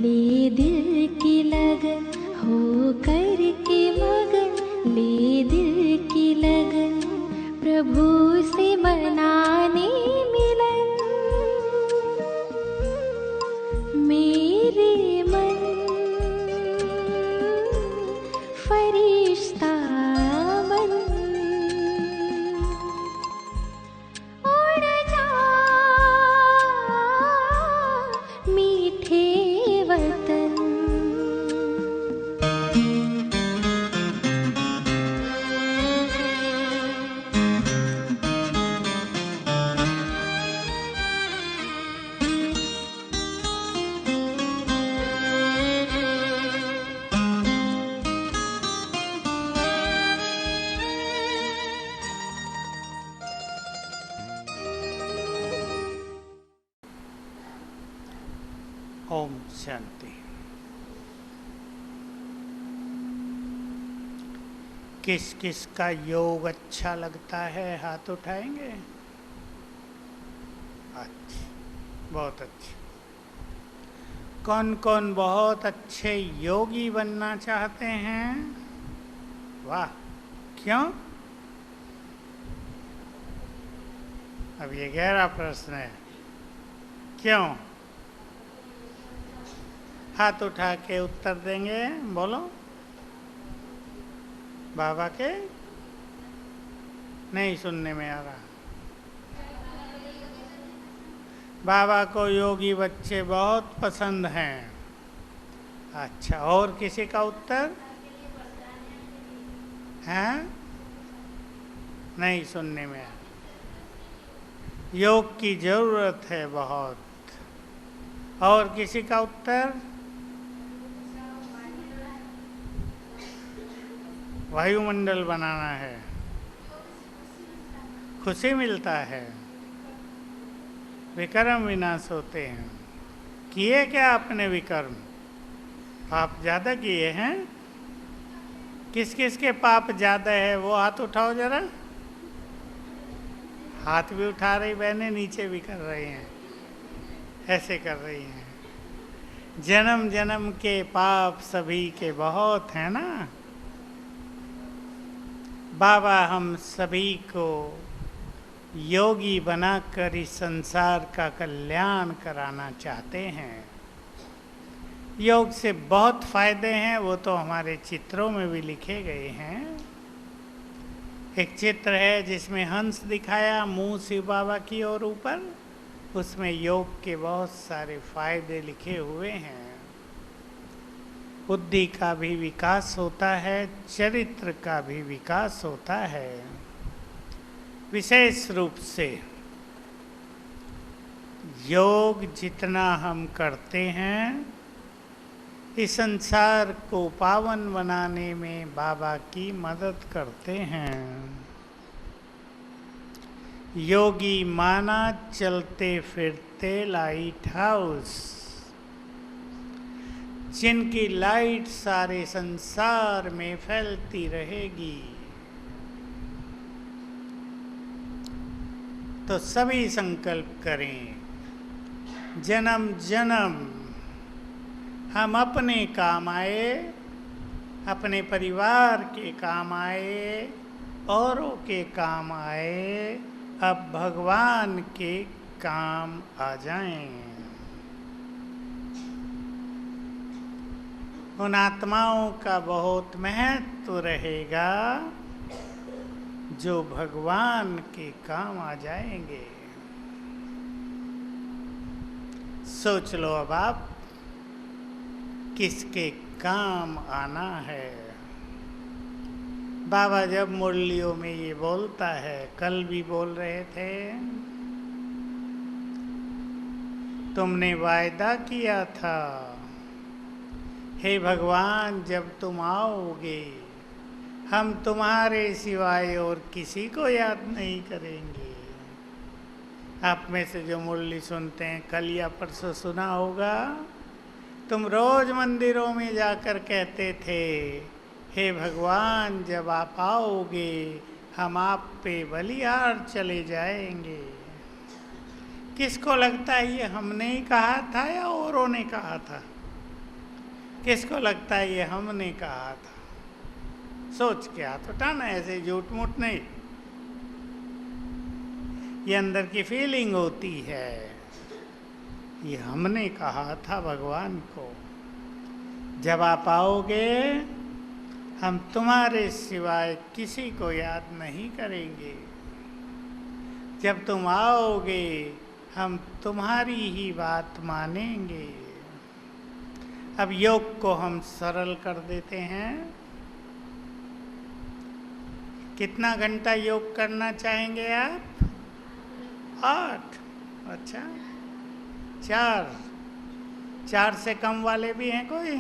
ले दिल की लगन हो कर के मगन, ले दिल की लगन प्रभु से मनाने मिलन। मेरे मन फरिश्ता बन उड़ जा मीठे वतन। ओम शांति। किस किस का योग अच्छा लगता है, हाथ उठाएंगे। अच्छा, बहुत अच्छे। कौन कौन बहुत अच्छे योगी बनना चाहते हैं? वाह, क्यों? अब ये गहरा प्रश्न है, क्यों? हाथ उठा के उत्तर देंगे, बोलो। बाबा के नहीं सुनने में आ रहा। बाबा को योगी बच्चे बहुत पसंद हैं। अच्छा, और किसी का उत्तर है? नहीं सुनने में आ रहा। योग की जरूरत है बहुत। और किसी का उत्तर? वायुमंडल बनाना है, खुशी मिलता है, विकर्म विनाश होते हैं। किए क्या आपने विकर्म? पाप ज्यादा किए हैं? किस किस के पाप ज्यादा है वो हाथ उठाओ जरा। हाथ भी उठा रही बहनें, नीचे भी कर रही हैं, ऐसे कर रही हैं। जन्म जन्म के पाप सभी के बहुत हैं ना। बाबा हम सभी को योगी बनाकर इस संसार का कल्याण कराना चाहते हैं। योग से बहुत फायदे हैं, वो तो हमारे चित्रों में भी लिखे गए हैं। एक चित्र है जिसमें हंस दिखाया मुंह शिव बाबा की ओर ऊपर, उसमें योग के बहुत सारे फायदे लिखे हुए हैं। बुद्धि का भी विकास होता है, चरित्र का भी विकास होता है। विशेष रूप से योग जितना हम करते हैं, इस संसार को पावन बनाने में बाबा की मदद करते हैं। योगी माना चलते फिरते लाइट हाउस, जिनकी लाइट सारे संसार में फैलती रहेगी। तो सभी संकल्प करें, जन्म जन्म हम अपने काम आए, अपने परिवार के काम आए, औरों के काम आए, अब भगवान के काम आ जाएं। उन आत्माओं का बहुत महत्व रहेगा जो भगवान के काम आ जाएंगे। सोच लो अब आप किसके काम आना है। बाबा जब मुरलियों में ये बोलता है, कल भी बोल रहे थे, तुमने वायदा किया था, हे भगवान जब तुम आओगे हम तुम्हारे सिवाय और किसी को याद नहीं करेंगे। आप में से जो मुरली सुनते हैं, कल या परसों सुना होगा, तुम रोज मंदिरों में जाकर कहते थे, हे भगवान जब आप आओगे हम आप पे बलिहार चले जाएंगे। किसको लगता है ये हमने ही कहा था या औरों ने कहा था? किसको लगता है ये हमने कहा था? सोच के हाथ उठाना, ऐसे झूठ मूठ नहीं। ये अंदर की फीलिंग होती है, ये हमने कहा था भगवान को। जब आप आओगे हम तुम्हारे सिवाय किसी को याद नहीं करेंगे। जब तुम आओगे हम तुम्हारी ही बात मानेंगे। अब योग को हम सरल कर देते हैं। कितना घंटा योग करना चाहेंगे आप? 8। अच्छा, 4 से कम वाले भी हैं कोई?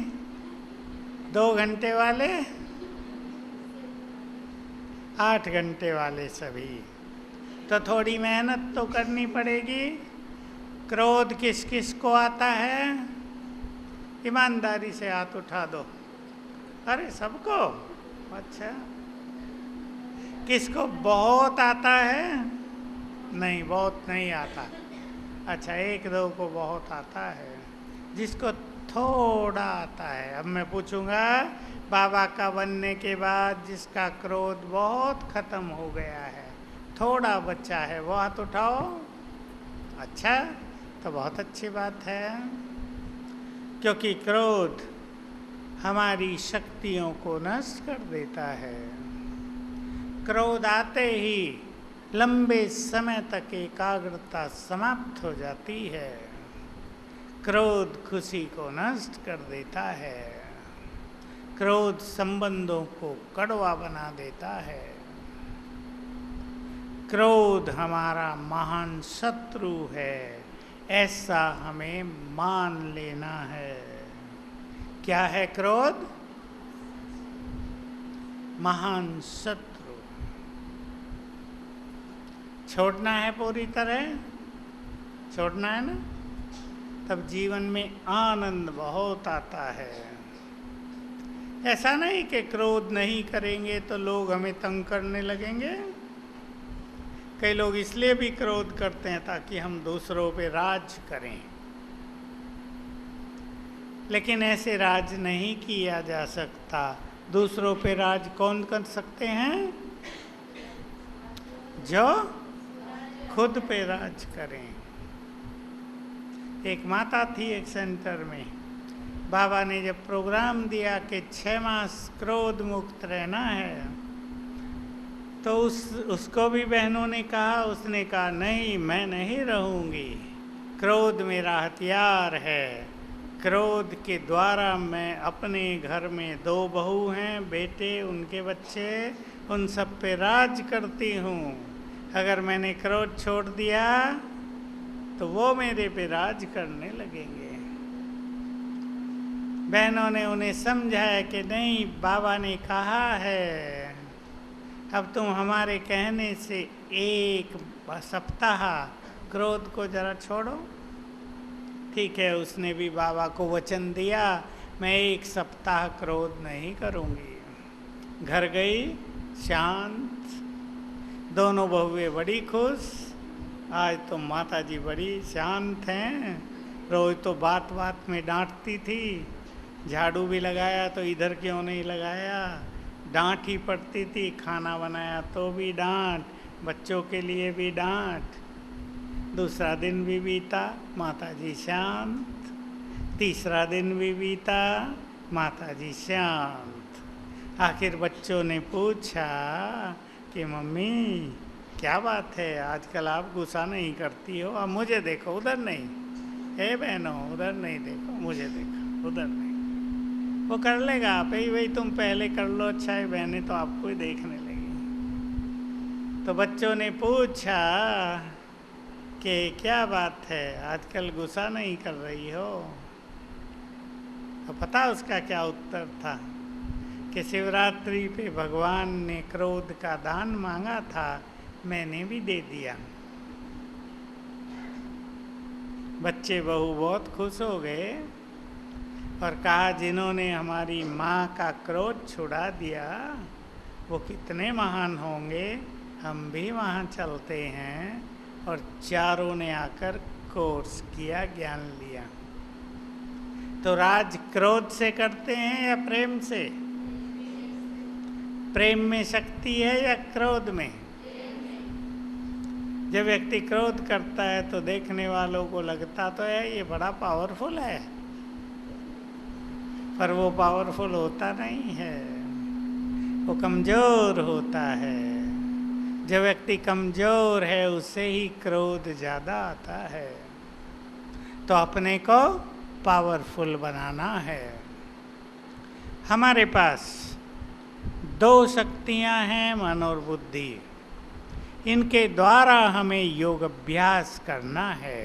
2 घंटे वाले? 8 घंटे वाले सभी। तो थोड़ी मेहनत तो करनी पड़ेगी। क्रोध किस किस को आता है? ईमानदारी से हाथ उठा दो। अरे सबको? अच्छा। किसको बहुत आता है? नहीं, बहुत नहीं आता। अच्छा, 1-2 को बहुत आता है। जिसको थोड़ा आता है, अब मैं पूछूंगा, बाबा का बनने के बाद जिसका क्रोध बहुत खत्म हो गया है, थोड़ा बच्चा है, वो हाथ उठाओ। अच्छा, तो बहुत अच्छी बात है, क्योंकि क्रोध हमारी शक्तियों को नष्ट कर देता है। क्रोध आते ही लंबे समय तक एकाग्रता समाप्त हो जाती है। क्रोध खुशी को नष्ट कर देता है। क्रोध संबंधों को कड़वा बना देता है। क्रोध हमारा महान शत्रु है, ऐसा हमें मान लेना है। क्या है क्रोध? महान शत्रु। छोड़ना है पूरी तरह, छोड़ना है ना, तब जीवन में आनंद बहुत आता है। ऐसा नहीं कि क्रोध नहीं करेंगे तो लोग हमें तंग करने लगेंगे। कई लोग इसलिए भी क्रोध करते हैं ताकि हम दूसरों पे राज करें, लेकिन ऐसे राज नहीं किया जा सकता। दूसरों पे राज कौन कर सकते हैं? जो खुद पे राज करें। एक माता थी एक सेंटर में, बाबा ने जब प्रोग्राम दिया कि 6 मास क्रोध मुक्त रहना है, तो उसको भी बहनों ने कहा, उसने कहा नहीं, मैं नहीं रहूँगी। क्रोध मेरा हथियार है। क्रोध के द्वारा मैं अपने घर में 2 बहू हैं, बेटे, उनके बच्चे, उन सब पे राज करती हूँ। अगर मैंने क्रोध छोड़ दिया तो वो मेरे पे राज करने लगेंगे। बहनों ने उन्हें समझाया कि नहीं, बाबा ने कहा है, अब तुम हमारे कहने से 1 सप्ताह क्रोध को जरा छोड़ो। ठीक है, उसने भी बाबा को वचन दिया, मैं 1 सप्ताह क्रोध नहीं करूँगी। घर गई शांत, दोनों बहुएं बड़ी खुश। आज तो माता जी बड़ी शांत हैं। रोज तो बात बात में डांटती थी, झाड़ू भी लगाया तो इधर क्यों नहीं लगाया, डांट ही पड़ती थी। खाना बनाया तो भी डांट, बच्चों के लिए भी डांट। दूसरा दिन भी बीता, माता जी शांत। तीसरा दिन भी बीता, माता जी शांत। आखिर बच्चों ने पूछा कि मम्मी क्या बात है, आजकल आप गुस्सा नहीं करती हो, अब मुझे देखो, उधर नहीं। हे बहनों, उधर नहीं देखो, मुझे देखो, उधर नहीं। वो कर लेगा आप ही, वही तुम पहले कर लो। अच्छा है, बहनें तो आपको ही देखने लगी। तो बच्चों ने पूछा कि क्या बात है, आजकल गुस्सा नहीं कर रही हो? तो पता उसका क्या उत्तर था कि शिवरात्रि पे भगवान ने क्रोध का दान मांगा था, मैंने भी दे दिया। बच्चे बहू बहुत खुश हो गए और कहा, जिन्होंने हमारी माँ का क्रोध छुड़ा दिया वो कितने महान होंगे, हम भी वहाँ चलते हैं। और चारों ने आकर कोर्स किया, ज्ञान लिया। तो राज क्रोध से करते हैं या प्रेम से? प्रेम में शक्ति है या क्रोध में? जब व्यक्ति क्रोध करता है तो देखने वालों को लगता तो है ये बड़ा पावरफुल है, पर वो पावरफुल होता नहीं है, वो कमजोर होता है। जो व्यक्ति कमजोर है उससे ही क्रोध ज़्यादा आता है। तो अपने को पावरफुल बनाना है। हमारे पास दो शक्तियां हैं, मन और बुद्धि। इनके द्वारा हमें योग अभ्यास करना है।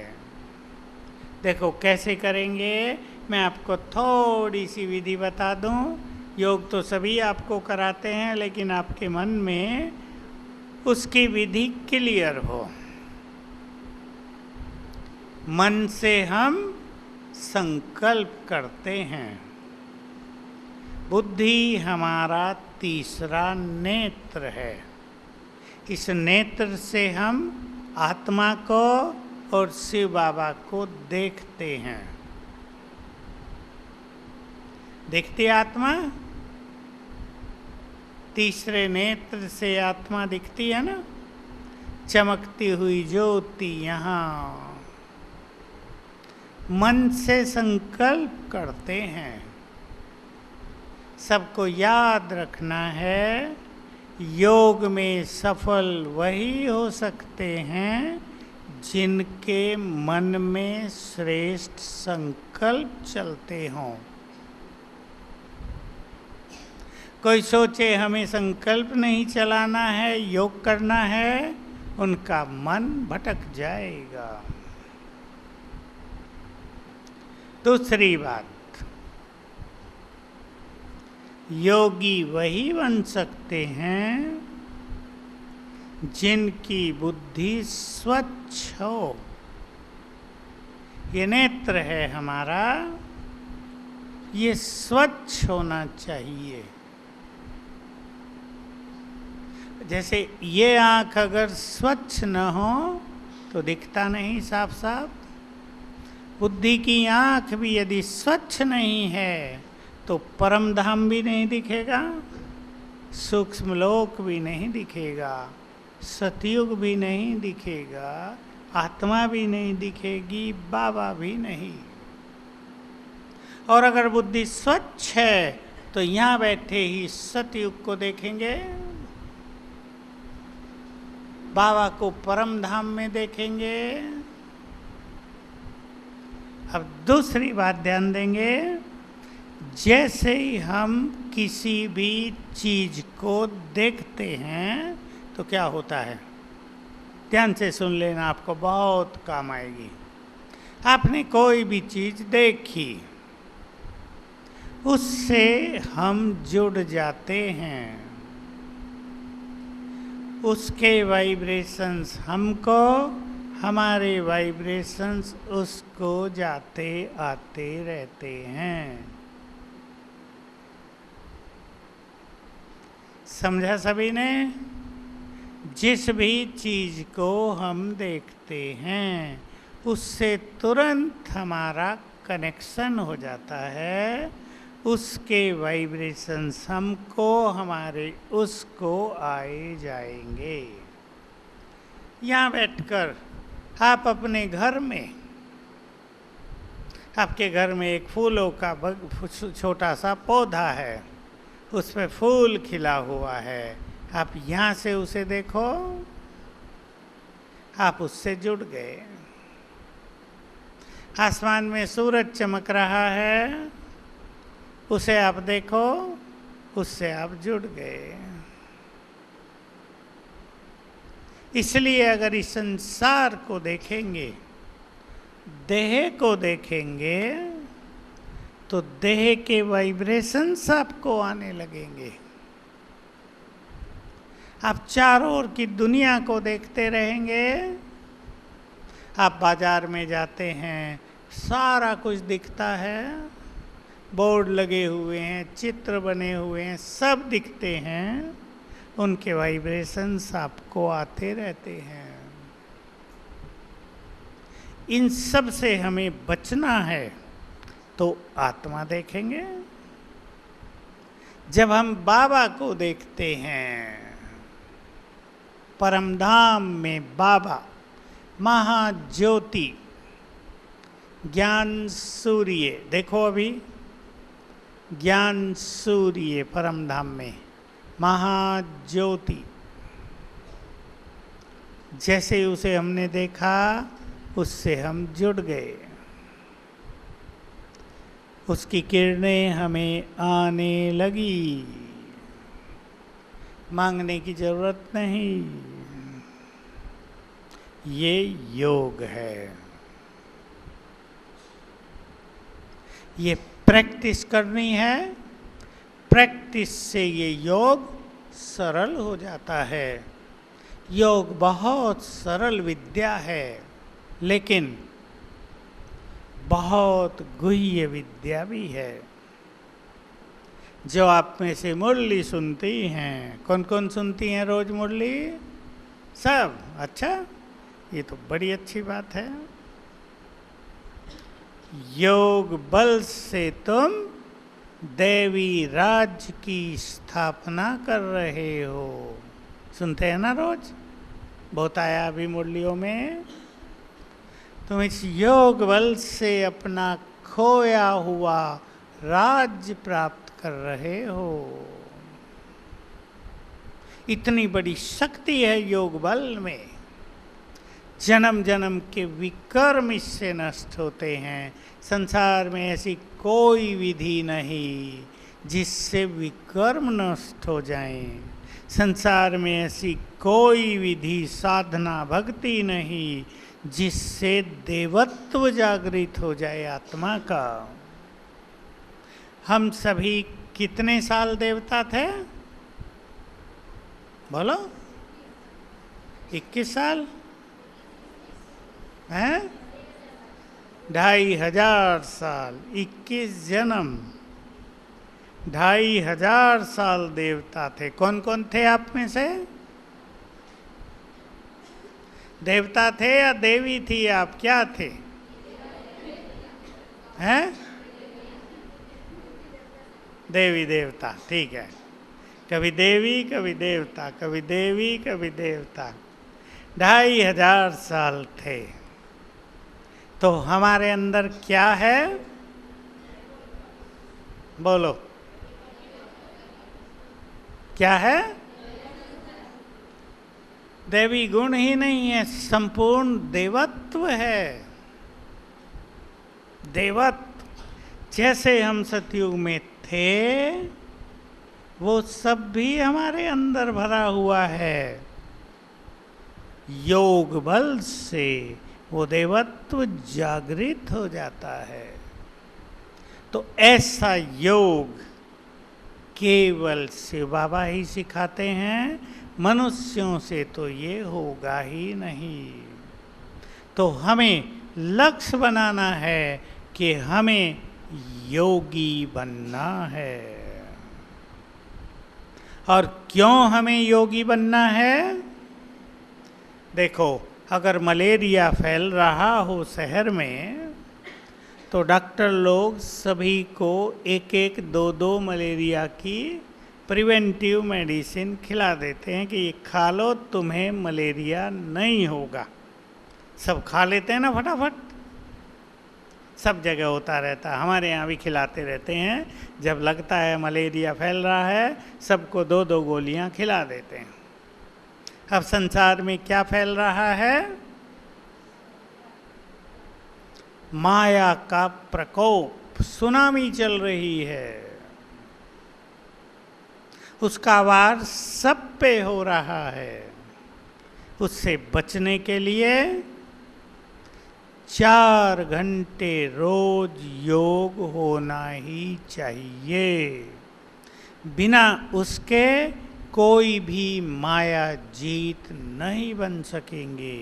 देखो कैसे करेंगे, मैं आपको थोड़ी सी विधि बता दूं। योग तो सभी आपको कराते हैं, लेकिन आपके मन में उसकी विधि क्लियर हो। मन से हम संकल्प करते हैं। बुद्धि हमारा तीसरा नेत्र है। इस नेत्र से हम आत्मा को और शिव बाबा को देखते हैं। देखती आत्मा, तीसरे नेत्र से आत्मा दिखती है ना, चमकती हुई ज्योति। यहाँ मन से संकल्प करते हैं। सबको याद रखना है, योग में सफल वही हो सकते हैं जिनके मन में श्रेष्ठ संकल्प चलते हों। कोई सोचे हमें संकल्प नहीं चलाना है, योग करना है, उनका मन भटक जाएगा। दूसरी बात, योगी वही बन सकते हैं जिनकी बुद्धि स्वच्छ हो। ये नेत्र है हमारा, ये स्वच्छ होना चाहिए। जैसे ये आँख अगर स्वच्छ न हो तो दिखता नहीं साफ साफ। बुद्धि की आँख भी यदि स्वच्छ नहीं है तो परम धाम भी नहीं दिखेगा, सूक्ष्म लोक भी नहीं दिखेगा, सतयुग भी नहीं दिखेगा, आत्मा भी नहीं दिखेगी, बाबा भी नहीं। और अगर बुद्धि स्वच्छ है तो यहाँ बैठे ही सतयुग को देखेंगे, बाबा को परम धाम में देखेंगे। अब दूसरी बात ध्यान देंगे, जैसे ही हम किसी भी चीज को देखते हैं तो क्या होता है, ध्यान से सुन लेना, आपको बहुत काम आएगी। आपने कोई भी चीज देखी, उससे हम जुड़ जाते हैं। उसके वाइब्रेशंस हमको, हमारे वाइब्रेशंस उसको जाते आते रहते हैं। समझा सभी ने? जिस भी चीज को हम देखते हैं उससे तुरंत हमारा कनेक्शन हो जाता है, उसके वाइब्रेशंस हमको, हमारे उसको आए जाएंगे। यहाँ बैठकर आप अपने घर में, आपके घर में एक फूलों का छोटा सा पौधा है, उसमें फूल खिला हुआ है, आप यहाँ से उसे देखो, आप उससे जुड़ गए। आसमान में सूरज चमक रहा है, उसे आप देखो, उससे आप जुड़ गए। इसलिए अगर इस संसार को देखेंगे, देह को देखेंगे, तो देह के वाइब्रेशंस आपको आने लगेंगे। आप चारों ओर की दुनिया को देखते रहेंगे। आप बाजार में जाते हैं, सारा कुछ दिखता है, बोर्ड लगे हुए हैं, चित्र बने हुए हैं, सब दिखते हैं, उनके वाइब्रेशंस आपको आते रहते हैं। इन सब से हमें बचना है। तो आत्मा देखेंगे। जब हम बाबा को देखते हैं, परमधाम में बाबा महाज्योति ज्ञान सूर्य, देखो अभी ज्ञान सूर्य परमधाम में महाज्योति, जैसे उसे हमने देखा उससे हम जुड़ गए, उसकी किरणें हमें आने लगी, मांगने की जरूरत नहीं। ये योग है, ये प्रैक्टिस करनी है। प्रैक्टिस से ये योग सरल हो जाता है। योग बहुत सरल विद्या है, लेकिन बहुत गुह्य विद्या भी है। जो आप में से मुरली सुनती हैं, कौन कौन सुनती हैं रोज मुरली? सब? अच्छा, ये तो बड़ी अच्छी बात है। योग बल से तुम देवी राज्य की स्थापना कर रहे हो। सुनते हैं ना रोज? बहुत आया अभी मुरलियों में। तुम इस योग बल से अपना खोया हुआ राज्य प्राप्त कर रहे हो। इतनी बड़ी शक्ति है योग बल में। जन्म जन्म के विकर्म इससे नष्ट होते हैं। संसार में ऐसी कोई विधि नहीं जिससे विकर्म नष्ट हो जाएं। संसार में ऐसी कोई विधि, साधना, भक्ति नहीं जिससे देवत्व जागृत हो जाए आत्मा का। हम सभी कितने साल देवता थे? बोलो। 21 साल हैं? 2500 साल, 21 जन्म, 2500 साल देवता थे। कौन कौन थे आप में से? देवता थे या देवी थी आप? क्या थे? हैं? देवी देवता, ठीक है। कभी देवी कभी देवता, कभी देवी कभी देवता। 2500 साल थे। तो हमारे अंदर क्या है? बोलो, क्या है? देवी गुण ही नहीं है, संपूर्ण देवत्व है। देवत्व जैसे हम सतयुग में थे, वो सब भी हमारे अंदर भरा हुआ है। योग बल से वो देवत्व जागृत हो जाता है। तो ऐसा योग केवल शिव बाबा ही सिखाते हैं, मनुष्यों से तो ये होगा ही नहीं। तो हमें लक्ष्य बनाना है कि हमें योगी बनना है। और क्यों हमें योगी बनना है? देखो, अगर मलेरिया फैल रहा हो शहर में, तो डॉक्टर लोग सभी को एक एक दो दो मलेरिया की प्रिवेंटिव मेडिसिन खिला देते हैं कि ये खा लो, तुम्हें मलेरिया नहीं होगा। सब खा लेते हैं ना फटाफट। सब जगह होता रहता है, हमारे यहाँ भी खिलाते रहते हैं। जब लगता है मलेरिया फैल रहा है, सबको दो दो गोलियां खिला देते हैं। अब संसार में क्या फैल रहा है? माया का प्रकोप, सुनामी चल रही है। उसका वार सब पे हो रहा है। उससे बचने के लिए 4 घंटे रोज योग होना ही चाहिए। बिना उसके कोई भी माया जीत नहीं बन सकेंगे।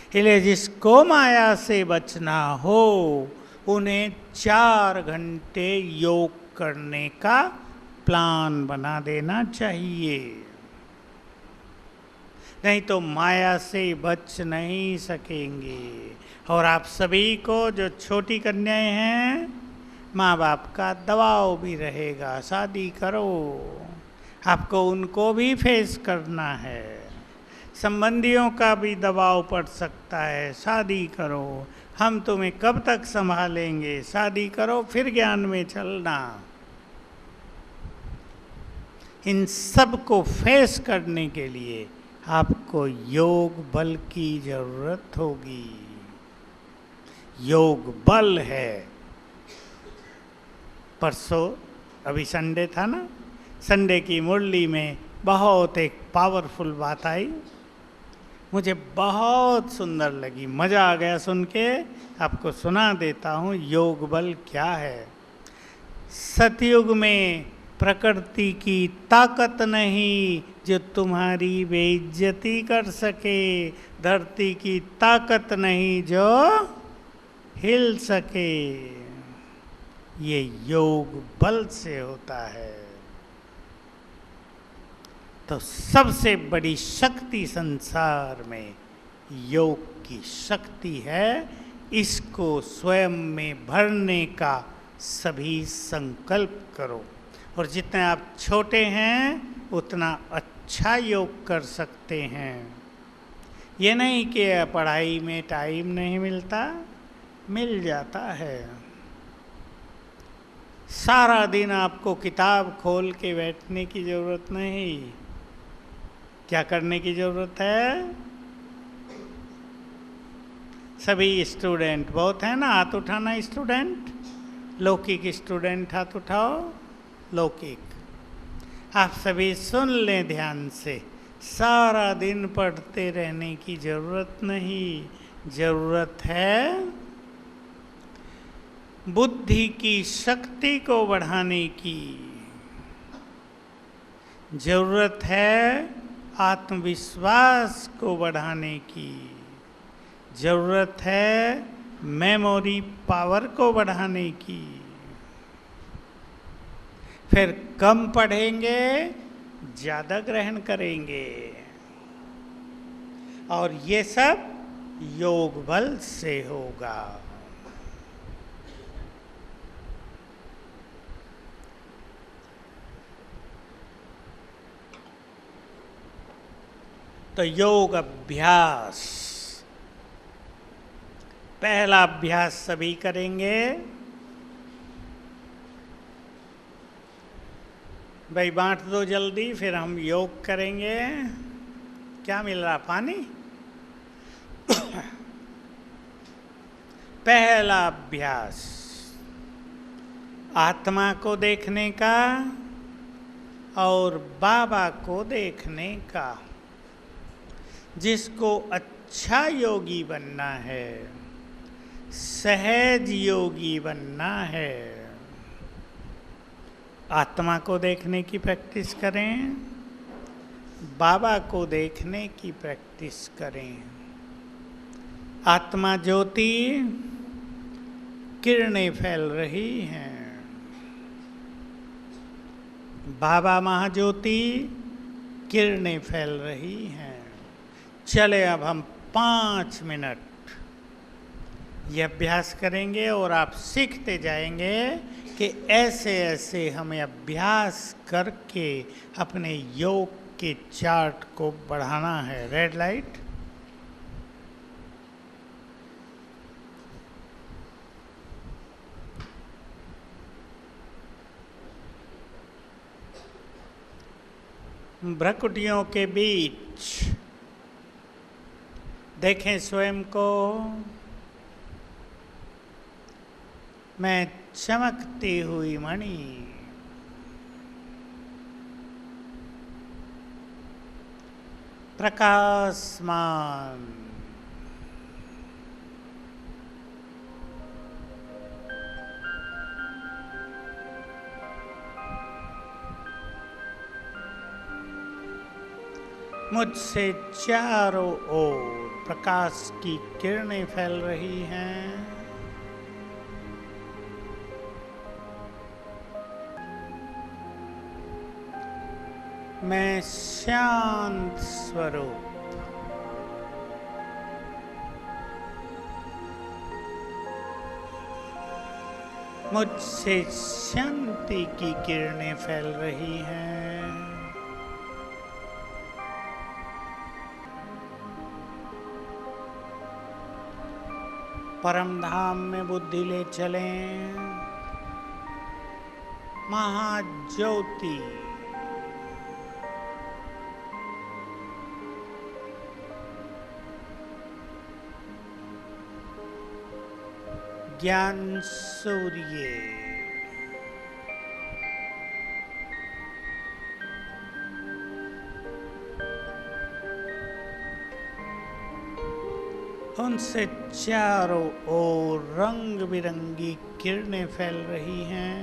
इसलिए जिसको माया से बचना हो, उन्हें 4 घंटे योग करने का प्लान बना देना चाहिए। नहीं तो माया से बच नहीं सकेंगे। और आप सभी को जो छोटी कन्याएं हैं, माँ बाप का दबाव भी रहेगा, शादी करो। आपको उनको भी फेस करना है, संबंधियों का भी दबाव पड़ सकता है, शादी करो, हम तुम्हें कब तक संभालेंगे, शादी करो फिर ज्ञान में चलना। इन सब को फेस करने के लिए आपको योग बल की जरूरत होगी। योग बल है। परसों अभी संडे था ना, संडे की मुरली में बहुत एक पावरफुल बात आई, मुझे बहुत सुंदर लगी, मज़ा आ गया सुन के। आपको सुना देता हूँ योग बल क्या है। सतयुग में प्रकृति की ताकत नहीं जो तुम्हारी बेइज्जती कर सके, धरती की ताकत नहीं जो हिल सके, ये योग बल से होता है। तो सबसे बड़ी शक्ति संसार में योग की शक्ति है। इसको स्वयं में भरने का सभी संकल्प करो। और जितने आप छोटे हैं उतना अच्छा योग कर सकते हैं। ये नहीं कि पढ़ाई में टाइम नहीं मिलता, मिल जाता है। सारा दिन आपको किताब खोल के बैठने की ज़रूरत नहीं। क्या करने की ज़रूरत है? सभी स्टूडेंट बहुत है ना, हाथ उठाना स्टूडेंट, लौकिक स्टूडेंट हाथ उठाओ। लौकिक आप सभी सुन लें ध्यान से, सारा दिन पढ़ते रहने की ज़रूरत नहीं। ज़रूरत है बुद्धि की शक्ति को बढ़ाने की। ज़रूरत है आत्मविश्वास को बढ़ाने की। ज़रूरत है मेमोरी पावर को बढ़ाने की। फिर कम पढ़ेंगे, ज़्यादा ग्रहण करेंगे। और ये सब योग बल से होगा। तो योग अभ्यास, पहला अभ्यास सभी करेंगे। भाई बांट दो जल्दी, फिर हम योग करेंगे। क्या मिल रहा? पानी। पहला अभ्यास आत्मा को देखने का और बाबा को देखने का। जिसको अच्छा योगी बनना है, सहज योगी बनना है, आत्मा को देखने की प्रैक्टिस करें, बाबा को देखने की प्रैक्टिस करें। आत्मा ज्योति, किरणें फैल रही हैं। बाबा महाज्योति, किरणें फैल रही हैं। चले अब हम 5 मिनट ये अभ्यास करेंगे और आप सीखते जाएंगे कि ऐसे ऐसे हमें अभ्यास करके अपने योग के चार्ट को बढ़ाना है। Red light. भ्रकुटियों के बीच देखें स्वयं को। मैं चमकती हुई मणि, प्रकाशमान। मुझसे चारों ओर प्रकाश की किरणें फैल रही हैं। मैं शांत स्वरूप मुझसे शांति की किरणें फैल रही हैं। परम धाम में बुद्धि ले चलें। महाज्योति ज्ञान सूर्य उनसे चारों ओर रंग बिरंगी किरणें फैल रही हैं।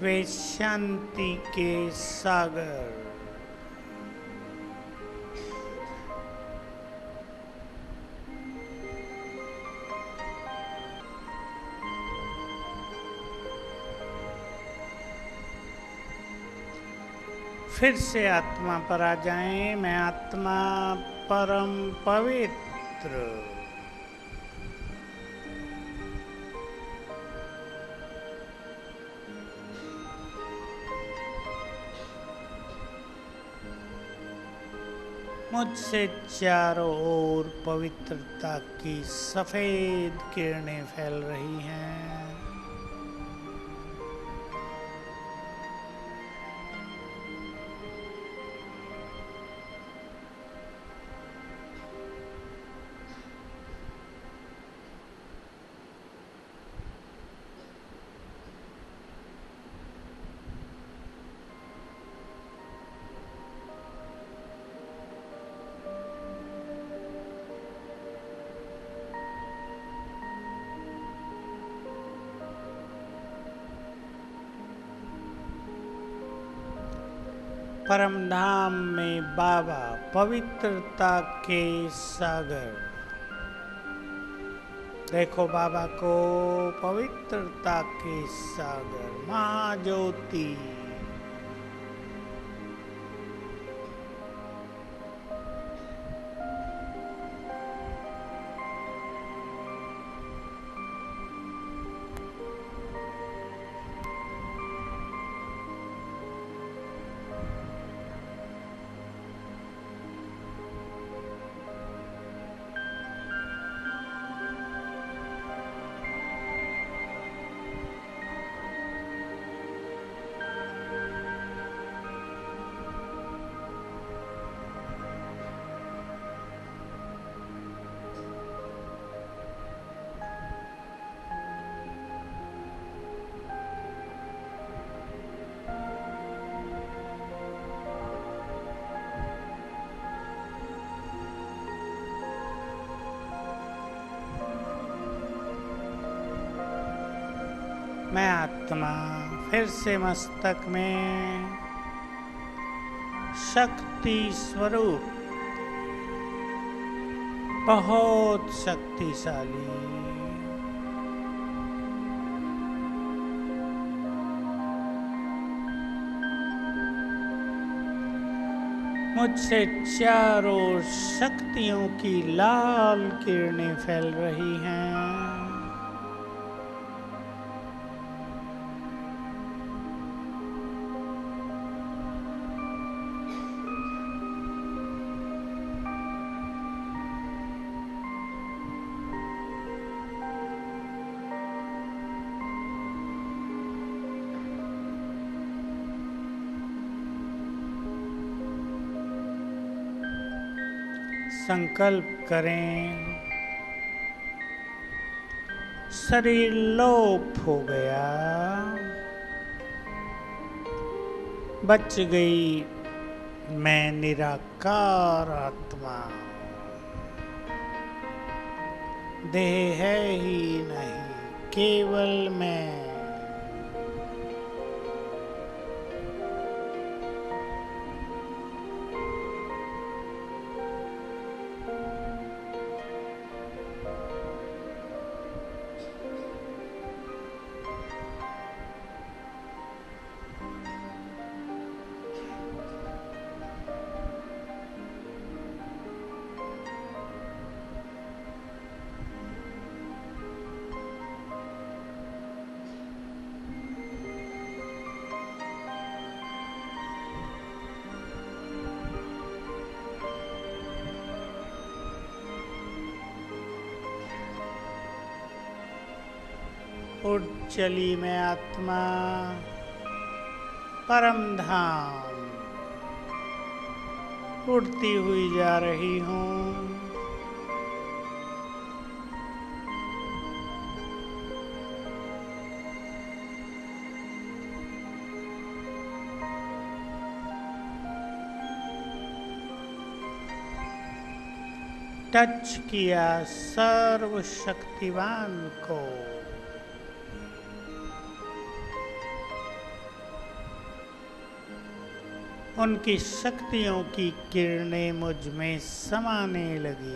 वे शांति के सागर फिर से आत्मा पर आ जाएं। मैं आत्मा परम पवित्र मुझसे चारों ओर पवित्रता की सफेद किरणें फैल रही हैं। परम धाम में बाबा पवित्रता के सागर। देखो बाबा को, पवित्रता के सागर महाज्योति। मैं आत्मा फिर से मस्तक में शक्ति स्वरूप, बहुत शक्तिशाली, मुझसे चारों शक्तियों की लाल किरणें फैल रही हैं। संकल्प करें, शरीर लोप हो गया, बच गई मैं निराकार आत्मा। देह है ही नहीं, केवल मैं। उठ चली मैं आत्मा परम धाम, उड़ती हुई जा रही हूँ। टच किया सर्वशक्तिवान को, उनकी शक्तियों की किरणें मुझ में समाने लगी।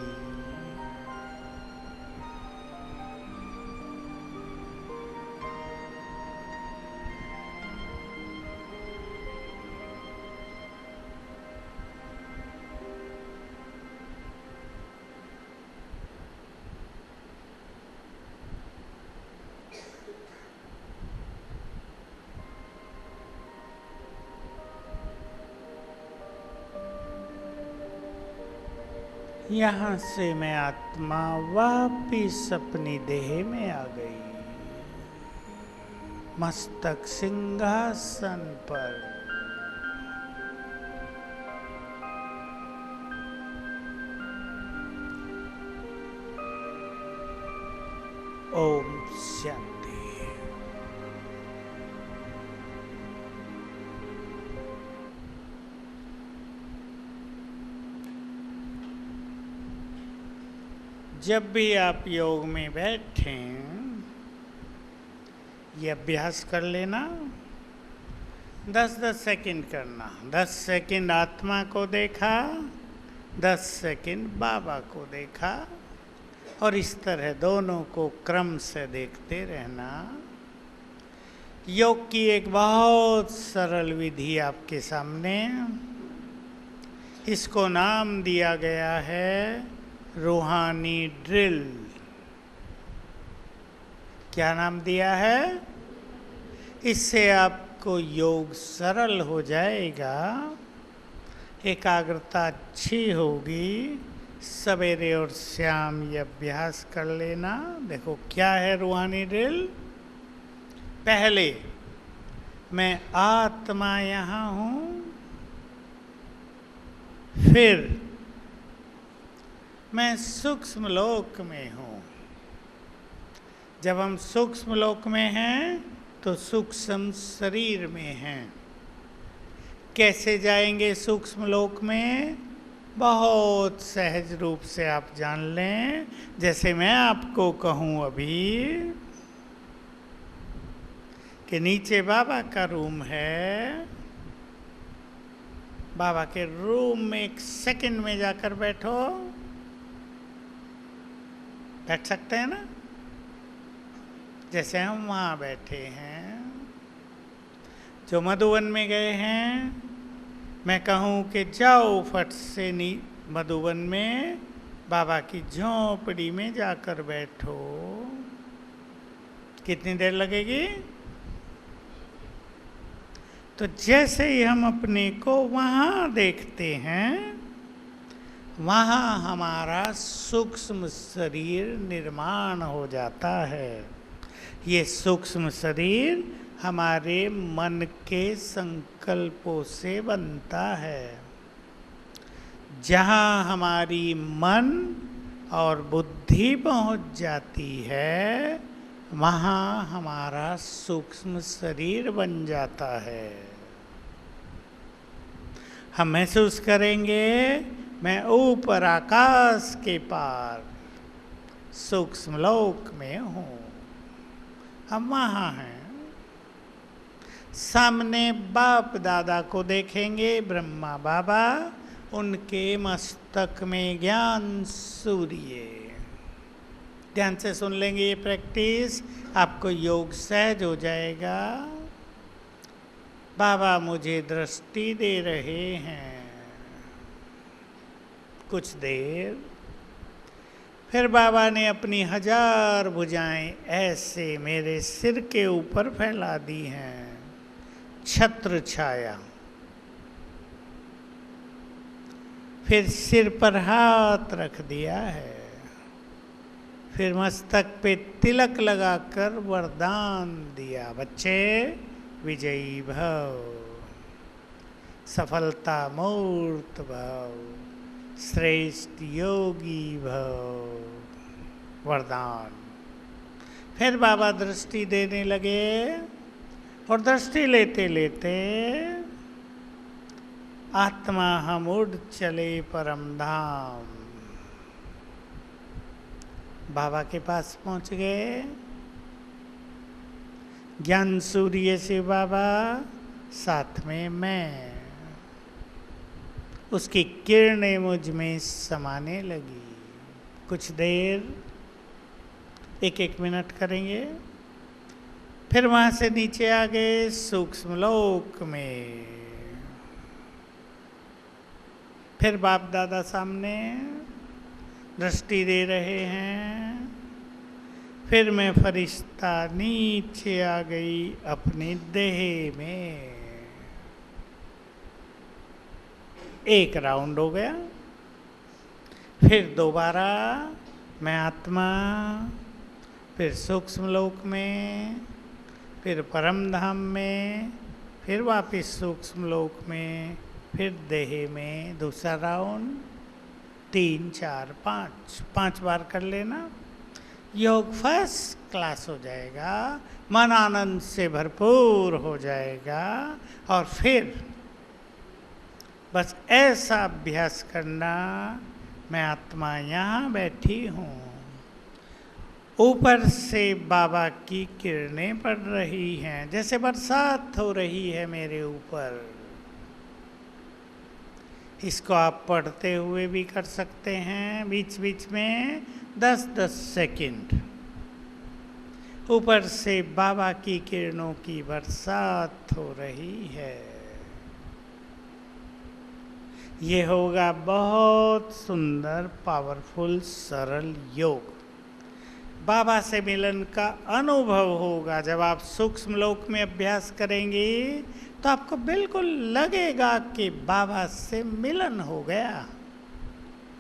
यहाँ से मैं आत्मा वापिस अपनी देह में आ गई, मस्तक सिंहासन पर। ओम शांति। जब भी आप योग में बैठें, ये अभ्यास कर लेना। 10-10 सेकंड करना। 10 सेकंड आत्मा को देखा, 10 सेकंड बाबा को देखा, और इस तरह दोनों को क्रम से देखते रहना। योग की एक बहुत सरल विधि आपके सामने, इसको नाम दिया गया है रूहानी ड्रिल। क्या नाम दिया है? इससे आपको योग सरल हो जाएगा, एकाग्रता अच्छी होगी। सवेरे और शाम ये अभ्यास कर लेना। देखो क्या है रूहानी ड्रिल। पहले मैं आत्मा यहाँ हूँ, फिर मैं सूक्ष्म लोक में हूँ। जब हम सूक्ष्म लोक में हैं तो सूक्ष्म शरीर में हैं। कैसे जाएंगे सूक्ष्म लोक में? बहुत सहज रूप से आप जान लें। जैसे मैं आपको कहूँ अभी कि नीचे बाबा का रूम है, बाबा के रूम में 1 सेकंड में जाकर बैठो। बैठ सकते हैं ना? जैसे हम वहाँ बैठे हैं। जो मधुवन में गए हैं, मैं कहूँ कि जाओ फट से मधुवन में बाबा की झोंपड़ी में जाकर बैठो। कितनी देर लगेगी? तो जैसे ही हम अपने को वहाँ देखते हैं, वहाँ हमारा सूक्ष्म शरीर निर्माण हो जाता है। ये सूक्ष्म शरीर हमारे मन के संकल्पों से बनता है। जहाँ हमारी मन और बुद्धि पहुँच जाती है, वहाँ हमारा सूक्ष्म शरीर बन जाता है। हम महसूस करेंगे मैं ऊपर आकाश के पार सूक्ष्म लोक में हूँ। हम वहाँ हैं। सामने बाप दादा को देखेंगे, ब्रह्मा बाबा, उनके मस्तक में ज्ञान सूर्य। ध्यान से सुन लेंगे ये प्रैक्टिस, आपको योग सहज हो जाएगा। बाबा मुझे दृष्टि दे रहे हैं। कुछ देर फिर बाबा ने अपनी 1000 भुजाएं ऐसे मेरे सिर के ऊपर फैला दी हैं, छत्र छाया। फिर सिर पर हाथ रख दिया है। फिर मस्तक पे तिलक लगाकर वरदान दिया, बच्चे विजयी भव, सफलता मूर्त भव, श्रेष्ठ योगी भव, वरदान। फिर बाबा दृष्टि देने लगे और दृष्टि लेते लेते आत्मा हम उड़ चले परम धाम। बाबा के पास पहुंच गए। ज्ञान सूर्य से बाबा, साथ में मैं, उसकी किरणें मुझ में समाने लगी। कुछ देर, 1-1 मिनट करेंगे। फिर वहां से नीचे आ गए सूक्ष्म लोक में। फिर बाप दादा सामने दृष्टि दे रहे हैं। फिर मैं फरिश्ता नीचे आ गई अपनी देह में। एक राउंड हो गया। फिर दोबारा मैं आत्मा, फिर सूक्ष्म लोक में, फिर परम धाम में, फिर वापस सूक्ष्म लोक में, फिर देह में दूसरा राउंड। 3, 4, 5 बार कर लेना। योग फर्स्ट क्लास हो जाएगा, मन आनंद से भरपूर हो जाएगा। और फिर बस ऐसा अभ्यास करना, मैं आत्मा यहाँ बैठी हूँ, ऊपर से बाबा की किरणें पड़ रही हैं, जैसे बरसात हो रही है मेरे ऊपर। इसको आप पढ़ते हुए भी कर सकते हैं, बीच बीच में 10-10 सेकंड। ऊपर से बाबा की किरणों की बरसात हो रही है। ये होगा बहुत सुंदर, पावरफुल, सरल योग। बाबा से मिलन का अनुभव होगा। जब आप सूक्ष्म लोक में अभ्यास करेंगे तो आपको बिल्कुल लगेगा कि बाबा से मिलन हो गया,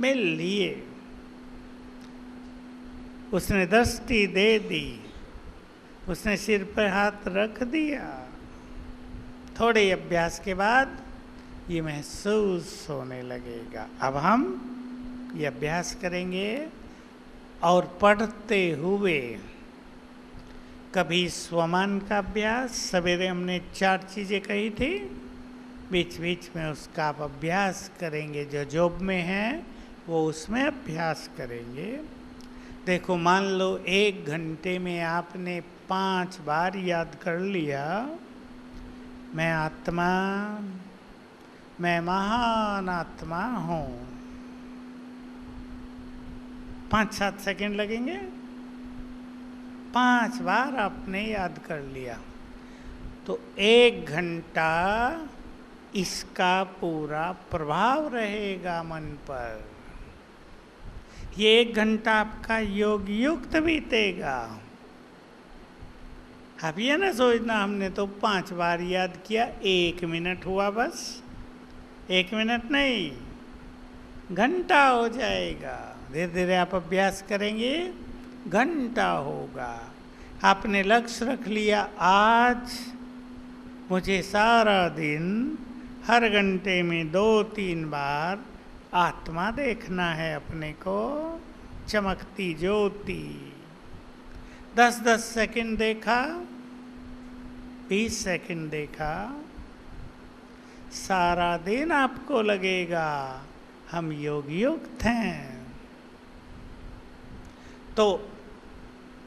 मिल लिए। उसने दृष्टि दे दी, उसने सिर पर हाथ रख दिया। थोड़े अभ्यास के बाद ये महसूस होने लगेगा। अब हम ये अभ्यास करेंगे और पढ़ते हुए। कभी स्वमान का अभ्यास, सवेरे हमने 4 चीज़ें कही थी, बीच बीच में उसका आप अभ्यास करेंगे। जो जॉब में है वो उसमें अभ्यास करेंगे। देखो, मान लो 1 घंटे में आपने 5 बार याद कर लिया, मैं आत्मा, मैं महान आत्मा हूँ। 5-7 सेकंड लगेंगे। 5 बार आपने याद कर लिया तो 1 घंटा इसका पूरा प्रभाव रहेगा मन पर। ये 1 घंटा आपका योग युक्त बीतेगा। आप ये ना सोचना हमने तो 5 बार याद किया, 1 मिनट हुआ बस। 1 मिनट नहीं, घंटा हो जाएगा। धीरे धीरे आप अभ्यास करेंगे, घंटा होगा। आपने लक्ष्य रख लिया, आज मुझे सारा दिन हर घंटे में 2-3 बार आत्मा देखना है अपने को, चमकती ज्योति। 10-10 सेकंड देखा, 20 सेकंड देखा, सारा दिन आपको लगेगा हम योग युक्त हैं। तो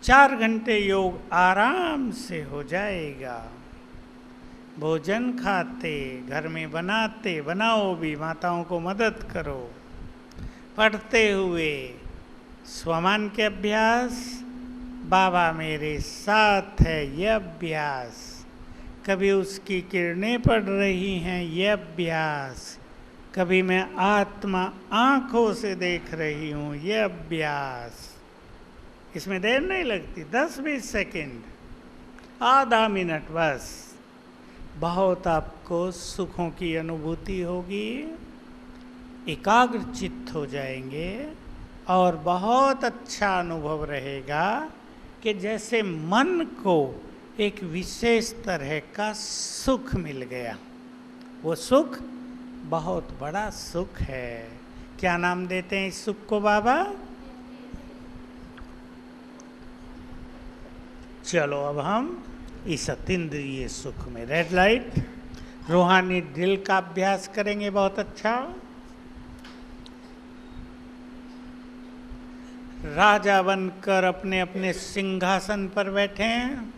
4 घंटे योग आराम से हो जाएगा। भोजन खाते, घर में बनाते, बनाओ भी, माताओं को मदद करो। पढ़ते हुए स्वमान के अभ्यास, बाबा मेरे साथ है, ये अभ्यास। कभी उसकी किरणें पड़ रही हैं, ये अभ्यास। कभी मैं आत्मा आंखों से देख रही हूँ, ये अभ्यास। इसमें देर नहीं लगती, 10-20 सेकंड, आधा मिनट बस। बहुत आपको सुखों की अनुभूति होगी, एकाग्र चित्त हो जाएंगे और बहुत अच्छा अनुभव रहेगा कि जैसे मन को एक विशेष तरह का सुख मिल गया। वो सुख बहुत बड़ा सुख है। क्या नाम देते हैं इस सुख को बाबा? चलो अब हम इस अतीन्द्रिय सुख में, रेड लाइट, रूहानी दिल का अभ्यास करेंगे। बहुत अच्छा। राजा बनकर अपने अपने सिंहासन पर बैठे हैं।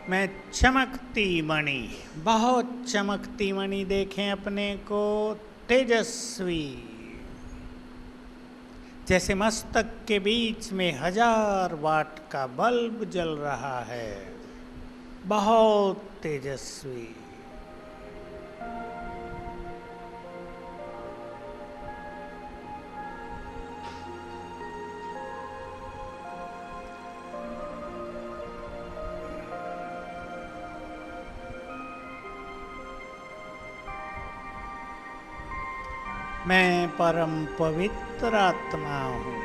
मैं चमकती मणि, बहुत चमकती मणि देखें अपने को, तेजस्वी, जैसे मस्तक के बीच में 1000 वाट का बल्ब जल रहा है, बहुत तेजस्वी। मैं परम पवित्र आत्मा हूँ।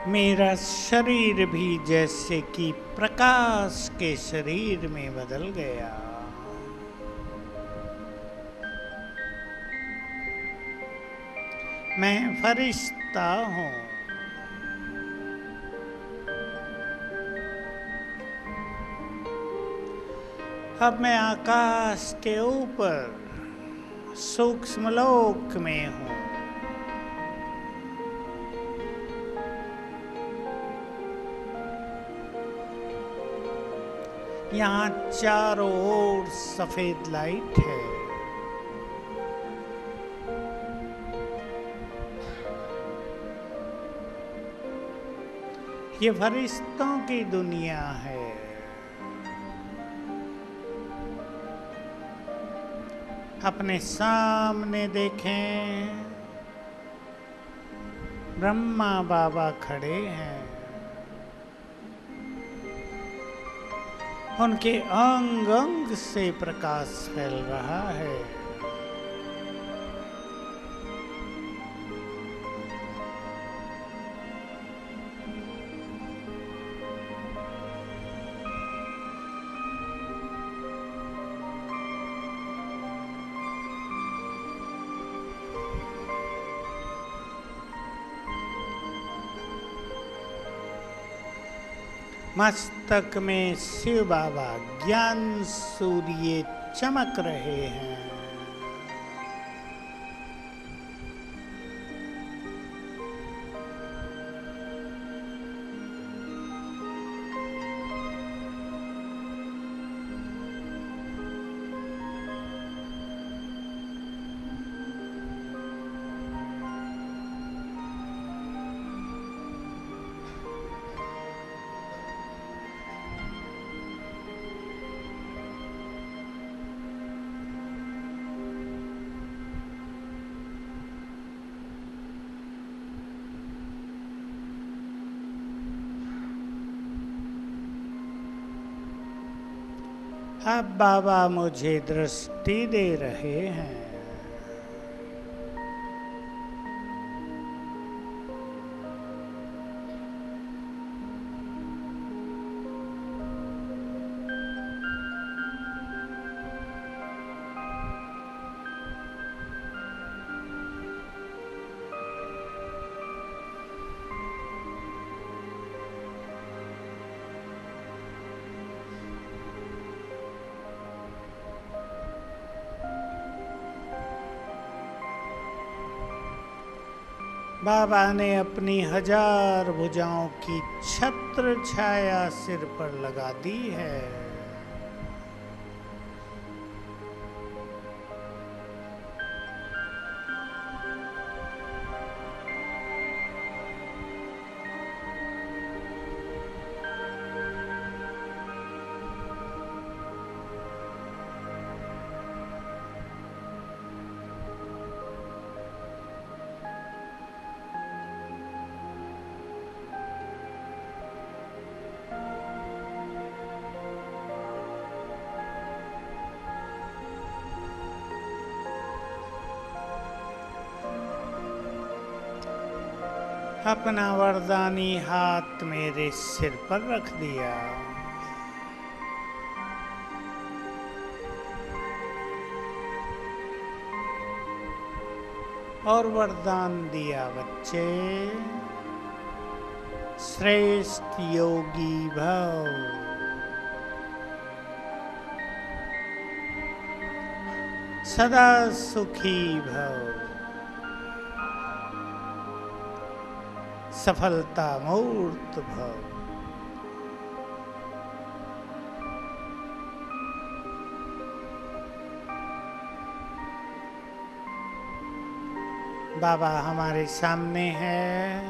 मेरा शरीर भी जैसे कि प्रकाश के शरीर में बदल गया। मैं फरिश्ता हूँ। अब मैं आकाश के ऊपर सूक्ष्म लोक में हूँ। यहाँ चारों ओर सफेद लाइट है। ये फरिश्तों की दुनिया है। अपने सामने देखें, ब्रह्मा बाबा खड़े हैं। उनके अंग अंग से प्रकाश फैल रहा है। मस्तक में शिव बाबा ज्ञान सूर्य चमक रहे हैं। अब बाबा मुझे दृष्टि दे रहे हैं। बाबा ने अपनी 1000 भुजाओं की छत्र छाया सिर पर लगा दी है। अपना वरदानी हाथ मेरे सिर पर रख दिया और वरदान दिया, बच्चे श्रेष्ठ योगी भव, सदा सुखी भव, सफलता मूर्त भव। बाबा हमारे सामने है,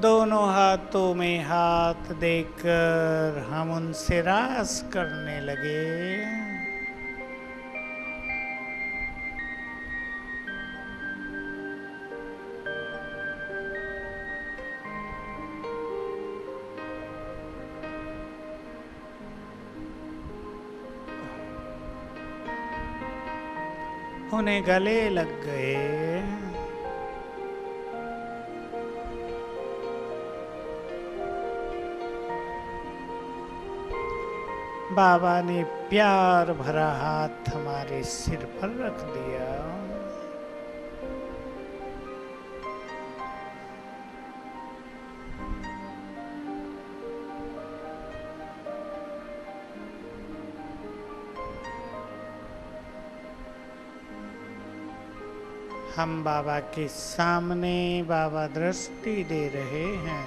दोनों हाथों में हाथ देकर हम उनसे रास करने लगे। उन्हें गले लग गए। बाबा ने प्यार भरा हाथ हमारे सिर पर रख दिया। हम बाबा के सामने बाबा दृष्टि दे रहे हैं।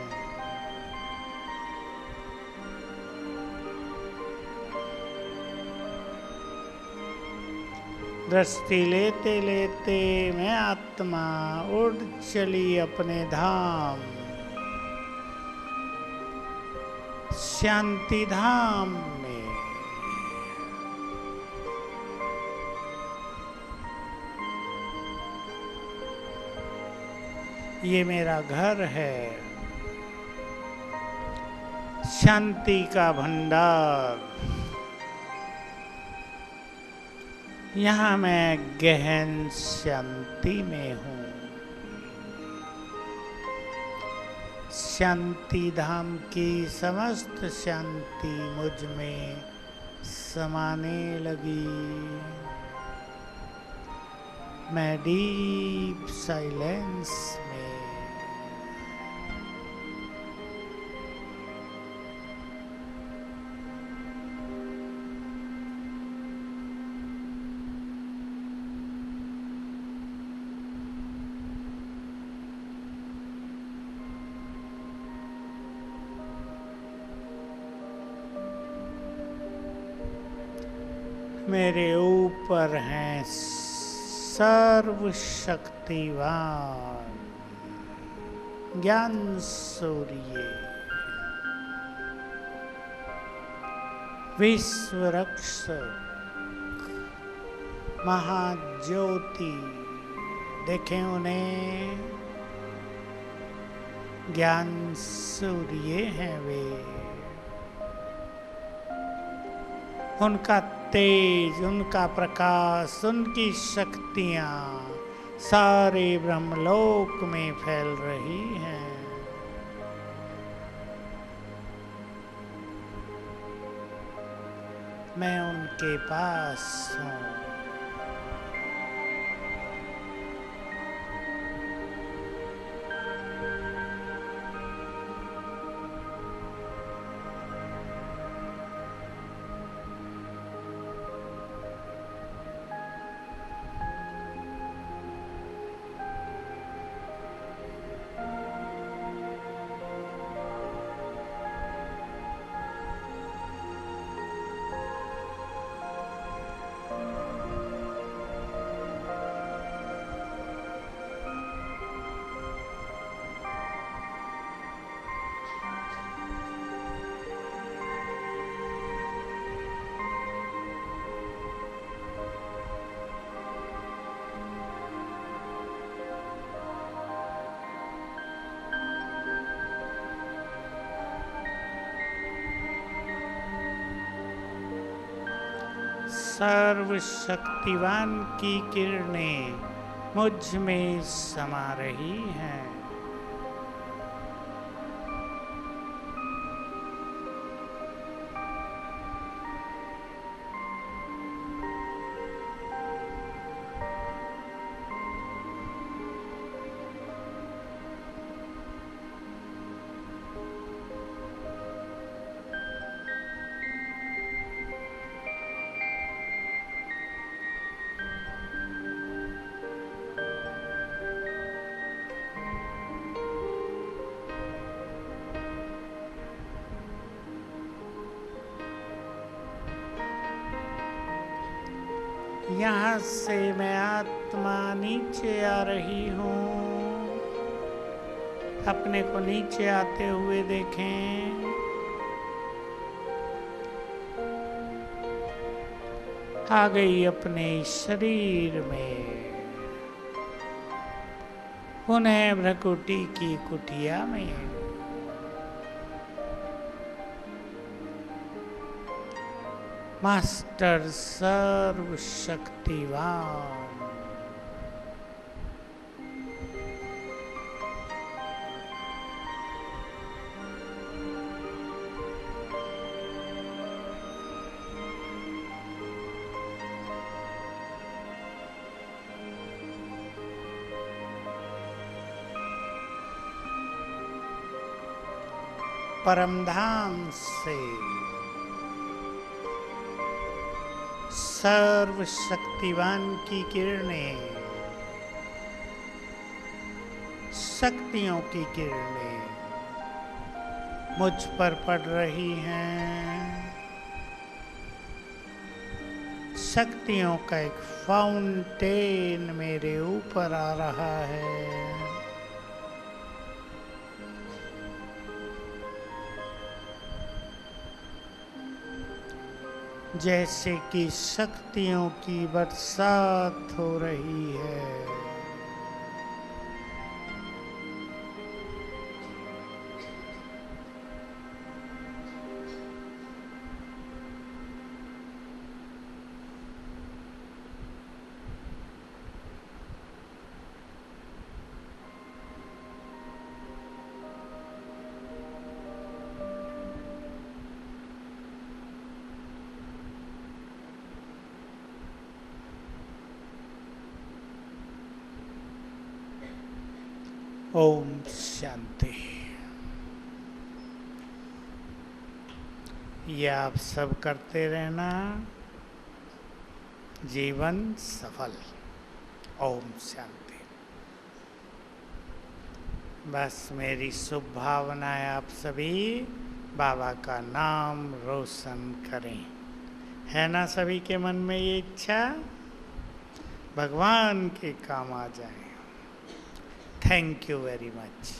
दृष्टि लेते लेते मैं आत्मा उड़ चली अपने धाम, शांति धाम में। ये मेरा घर है, शांति का भंडार। यहाँ मैं गहन शांति में हूँ। शांति धाम की समस्त शांति मुझ में समाने लगी। मैं डीप साइलेंस में। मेरे ऊपर हैं सर्वशक्तिवान ज्ञान सूर्य, विश्व रक्षक, महाज्योति। देखें उन्हें, ज्ञान सूर्य हैं वे। उनका तेज, उनका प्रकाश, उनकी शक्तियाँ सारे ब्रह्मलोक में फैल रही हैं। मैं उनके पास हूँ। सर्वशक्तिवान की किरणें मुझ में समा रही हैं। यहाँ से मैं आत्मा नीचे आ रही हूँ। अपने को नीचे आते हुए देखें। आ गई अपने शरीर में, पुनः भ्रकुटी की कुटिया में। मास्टर सर्वशक्तिवान। परमधाम से सर्वशक्तिवान की किरणें, शक्तियों की किरणें मुझ पर पड़ रही हैं। शक्तियों का एक फाउंटेन मेरे ऊपर आ रहा है। जैसे कि शक्तियों की बरसात हो रही है। ओम शांति। ये आप सब करते रहना, जीवन सफल। ओम शांति। बस मेरी शुभ भावनाएं आप सभी बाबा का नाम रोशन करें। है ना सभी के मन में ये इच्छा? भगवान के काम आ जाए। Thank you very much.